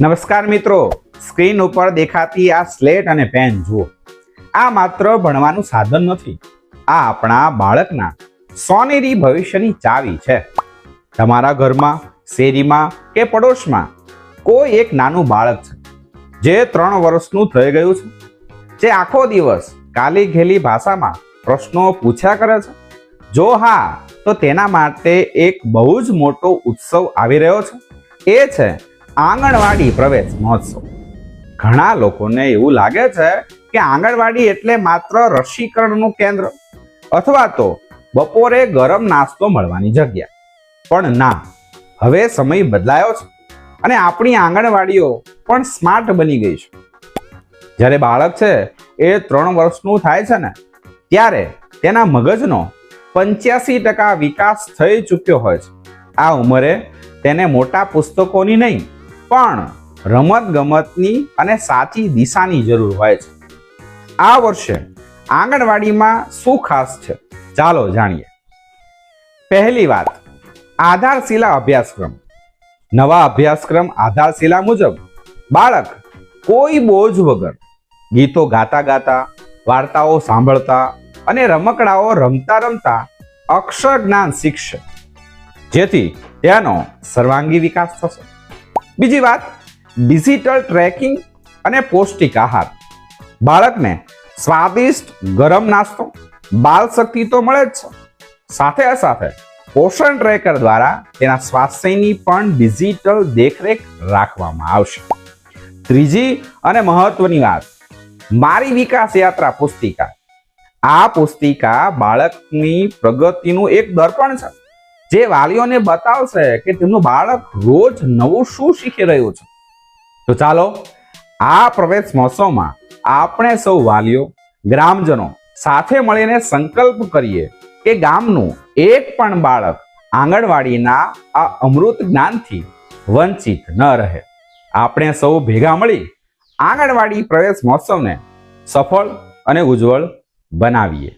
નમસ્કાર મિત્રો, સ્ક્રીન ઉપર દેખાતી આ સ્લેટ અને પેન જુઓ. આ માત્ર ભણવાનું સાધન નથી, આ આપણા બાળકના સોનેરી ભવિષ્યની ચાવી છે. તમારા ઘરમાં, શેરીમાં કે પડોશમાં કોઈ એક નાનું બાળક છે જે 3 વર્ષનું થઈ ગયું છે, જે આખો દિવસ કાલી ઘેલી ભાષામાં પ્રશ્નો પૂછ્યા કરે છે. જો હા, તો તેના માટે એક બહુ જ મોટો ઉત્સવ આવી રહ્યો છે. એ છે આંગણવાડી પ્રવેશ મહોત્સવ. ઘણા લોકોને એવું લાગે છે કે આંગણવાડી એટલે માત્ર રસીકરણનું કેન્દ્ર અથવા તો બપોરે ગરમ નાસ્તો મળવાની જગ્યા. પણ ના, હવે સમય બદલાયો છે અને આપણી આંગણવાડીઓ પણ સ્માર્ટ બની ગઈ છે. જ્યારે બાળક છે એ 3 વર્ષનું થાય છે ને, ત્યારે તેના મગજનો 85% વિકાસ થઈ ચૂક્યો હોય છે. આ ઉંમરે તેને મોટા પુસ્તકોની નહીં, પણ રમત ગમતની અને સાચી દિશાની જરૂર હોય છે. આ વર્ષે આંગણવાડીમાં શું ખાસ છે, ચાલો જાણીએ. પહેલી વાત, આધારશિલા અભ્યાસક્રમ. નવા અભ્યાસક્રમ આધારશિલા મુજબ બાળક કોઈ બોજ વગર ગીતો ગાતા ગાતા, વાર્તાઓ સાંભળતા અને રમકડાઓ રમતા રમતા અક્ષર જ્ઞાન શીખશે, જેથી તેનો સર્વાંગી વિકાસ થશે. બીજી વાત, ડિજિટલ ટ્રેકિંગ અને પૌષ્ટિક આહાર. બાળકને સ્વાદિષ્ટ ગરમ નાસ્તો, બાલ શક્તિ તો મળે જ છે, સાથે સાથે પોષણ ટ્રેકર દ્વારા તેના સ્વાસ્થ્યની પણ ડિજિટલ દેખરેખ રાખવામાં આવશે. ત્રીજી અને મહત્વની વાત, મારી વિકાસ યાત્રા પુસ્તિકા. આ પુસ્તિકા બાળકની પ્રગતિનું એક દર્પણ છે, જે વાલીઓને બતાવશે કે તેમનું બાળક રોજ નવું શું શીખી રહ્યું છે. તો ચાલો આ પ્રવેશ મહોત્સવમાં આપણે સૌ વાલીઓ, ગ્રામજનો સાથે મળીને સંકલ્પ કરીએ કે ગામનું એક પણ બાળક આંગણવાડીના આ અમૃત જ્ઞાનથી વંચિત ન રહે. આપણે સૌ ભેગા મળી આંગણવાડી પ્રવેશ મહોત્સવને સફળ અને ઉજ્જવળ બનાવીએ.